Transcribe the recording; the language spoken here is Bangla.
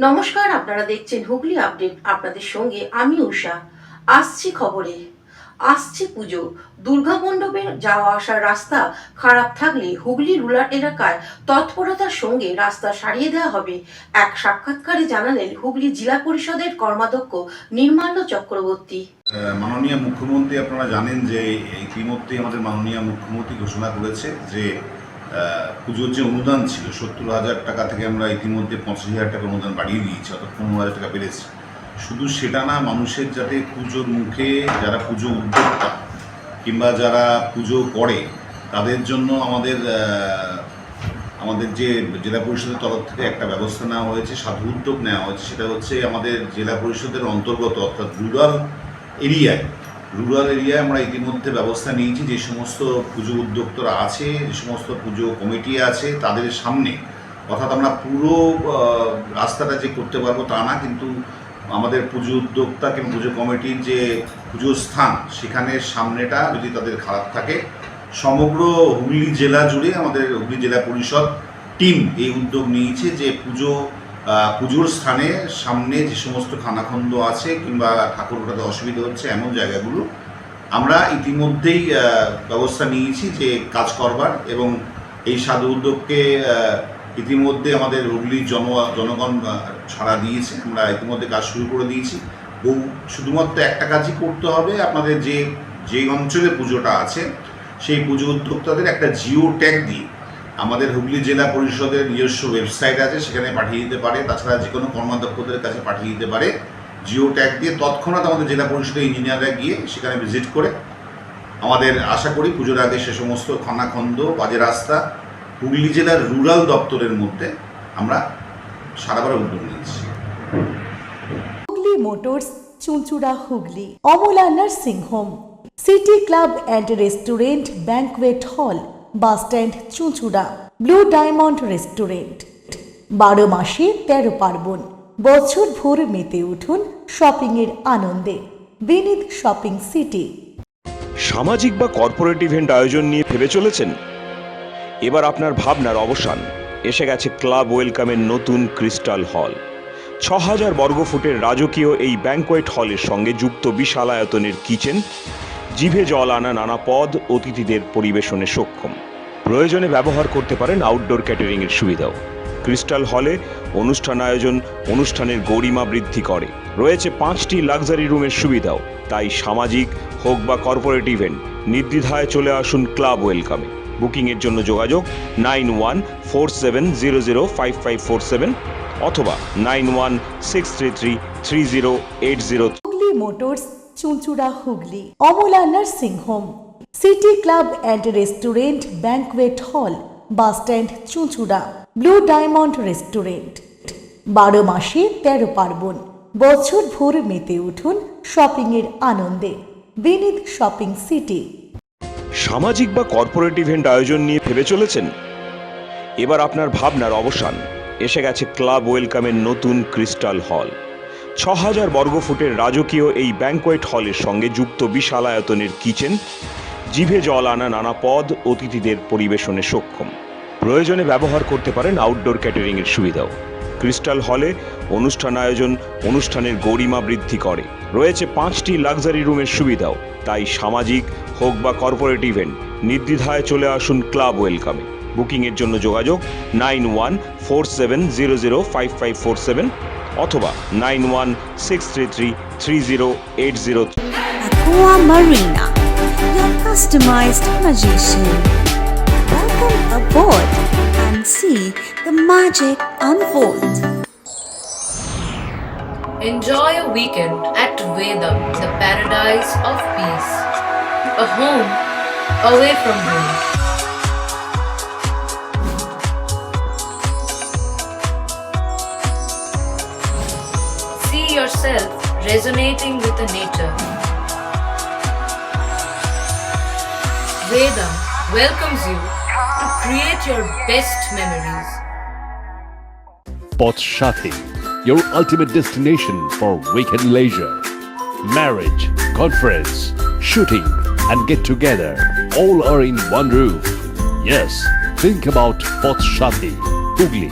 নমস্কার, আপনারা দেখছেন হুগলি আপডেট। আপনাদের সঙ্গে আমি উষা। আসছি খবরে। আসছে পুজো। দুর্গা মণ্ডপে যাওয়া আসার রাস্তা খারাপ থাকলে হুগলি রুরাল এলাকায় তৎপরতার সঙ্গে রাস্তা সারিয়ে দেওয়া হবে। এক সাক্ষাৎকারে জানালেন হুগলি জেলা পরিষদের কর্মাধ্যক্ষ নির্মাল্য চক্রবর্তী। মাননীয় মুখ্যমন্ত্রী, আপনারা জানেন যে ইতিমধ্যে আমাদের মাননীয় মুখ্যমন্ত্রী ঘোষণা করেছে যে পুজোর যে অনুদান ছিল 70,000 টাকা থেকে আমরা ইতিমধ্যে 85,000 টাকা অনুদান বাড়িয়ে দিয়েছি, অর্থাৎ 15,000 টাকা বেড়েছে। শুধু সেটা না, মানুষের যাতে পুজোর মুখে যারা পুজো উদ্যোক্তা কিংবা যারা পুজো করে তাদের জন্য আমাদের যে জেলা পরিষদের তরফ থেকে একটা ব্যবস্থা নেওয়া হয়েছে, সাধু উদ্যোগ নেওয়া হয়েছে। সেটা হচ্ছে আমাদের জেলা পরিষদের অন্তর্গত অর্থাৎ রুরাল এরিয়ায় আমরা ইতিমধ্যে ব্যবস্থা নিয়েছি। যে সমস্ত পুজো উদ্যোক্তারা আছে, যে সমস্ত পুজো কমিটি আছে, তাদের সামনে, অর্থাৎ আমরা পুরো রাস্তাটা যে করতে পারবো তা না, কিন্তু আমাদের পুজো উদ্যোক্তা কিংবা পুজো কমিটির যে পুজোর স্থান সেখানে সামনেটা যদি তাদের খারাপ থাকে, সমগ্র হুগলি জেলা জুড়ে আমাদের হুগলি জেলা পরিষদ টিম এই উদ্যোগ নিয়েছে যে পুজোর স্থানে সামনে যে সমস্ত খানাখন্দ আছে কিংবা ঠাকুর ওঠাতে অসুবিধা হচ্ছে এমন জায়গাগুলো আমরা ইতিমধ্যেই ব্যবস্থা নিয়েছি যে কাজ করবার, এবং এই সাধু উদ্যোগকে ইতিমধ্যে আমাদের হুগলির জনগণ ছাড়া দিয়েছে। আমরা ইতিমধ্যে কাজ শুরু করে দিয়েছি। শুধুমাত্র একটা কাজই করতে হবে, আপনাদের যে অঞ্চলে পুজোটা আছে সেই পুজো উদ্যোক্তাদের একটা জিও ট্যাগ দিয়ে আমাদের হুগলি জেলা পরিষদের নিজস্ব ওয়েবসাইট আছে, সেখানে পাঠিয়ে দিতে পারে। তাছাড়া যে কোনো কর্মাধ্যক্ষদের কাছে পাঠিয়ে দিতে পারে জিও ট্যাগ দিয়ে। তৎক্ষণাৎ আমাদের জেলা পরিষদের ইঞ্জিনিয়াররা গিয়ে সেখানে ভিজিট করে আমাদের আশা করি পুজোর আগে সে সমস্ত খানাখন্দ, বাজে রাস্তা হুগলি জেলার রুরাল দপ্তরের মধ্যে আমরা সারাবার উদ্যোগ নিয়েছি। Hooghly motors, Chuchura, Hooghly Amala nursing home, city club and restaurant, banquet হল, বাস স্ট্যান্ড, চুঁচুড়া, ব্লু ডায়মন্ড রেস্টুরেন্ট। 12 মাসে 13 পার্বণ, বছর ভোর মেতে উঠুন শপিংয়ের আনন্দে। বিনীত শপিং সিটি। সামাজিক বা কর্পোরেট ইভেন্ট আয়োজন নিয়ে ভেবে চলেছেন? এবার আপনার ভাবনার অবসান। এসে গেছে ক্লাব ওয়েলকামের নতুন ক্রিস্টাল হল। 6,000 বর্গফুটের রাজকীয় এই ব্যাংকোয়েট হলের সঙ্গে যুক্ত বিশাল আয়তনের কিচেন, জিভে জল আনা নানা পদ অতিথিদের পরিবেশনে সক্ষম। প্রয়োজনে ব্যবহার করতে পারেন আউটডোর ক্যাটারিংয়ের সুবিধাও। ক্রিস্টাল হলে অনুষ্ঠান আয়োজন অনুষ্ঠানের গরিমা বৃদ্ধি করে। রয়েছে 5টি লাক্সারি রুমের সুবিধাও। তাই সামাজিক হোক বা কর্পোরেট ইভেন্ট, নির্দ্বিধায় চলে আসুন ক্লাব ওয়েলকামে। বুকিংয়ের জন্য যোগাযোগ 9147005547 অথবা 9163333080। Hooghly motors, Chuchura, Hooghly Amala nursing home, city club and restaurant, banquet হল, বাস স্ট্যান্ড, চুঁচুড়া, ব্লু ডায়মন্ড রেস্টুরেন্ট। 12 মাসে 13 পার্বণ, বছর ভোর মেতে উঠুন শপিংয়ের আনন্দে। বিনীত শপিং সিটি। সামাজিক বা কর্পোরেট ইভেন্ট আয়োজন নিয়ে ভেবে চলেছেন? এবার আপনার ভাবনার অবসান। এসে গেছে ক্লাব ওয়েলকামের নতুন ক্রিস্টাল হল। 6,000 বর্গফুটের রাজকীয় এই ব্যাংকোয়েট হলের সঙ্গে যুক্ত বিশাল আয়তনের কিচেন, জিভে জল আনা নানা পদ অতিথিদের পরিবেশনে সক্ষম। প্রয়োজনে ব্যবহার করতে পারেন আউটডোর ক্যাটারিংয়ের সুবিধাও। ক্রিস্টাল হলে অনুষ্ঠান আয়োজন অনুষ্ঠানের গরিমা বৃদ্ধি করে। রয়েছে 5টি লাক্সারি রুমের সুবিধাও। তাই সামাজিক হোক বা কর্পোরেট ইভেন্ট, নির্দ্বিধায় চলে আসুন ক্লাব ওয়েলকামে। বুকিংয়ের জন্য যোগাযোগ 9147005547 অথবা 9163333080। Aqua Marina, your customized magician. Welcome aboard and see the magic unfold. Enjoy a weekend at Vedam, the paradise of peace. A home away from home. See yourself resonating with the nature. Vedam welcomes you to create your best memories. Poth Shathi, your ultimate destination for weekend leisure. Marriage, conference, shooting and get together all are in one roof. Yes, think about Poth Shathi, Hugli.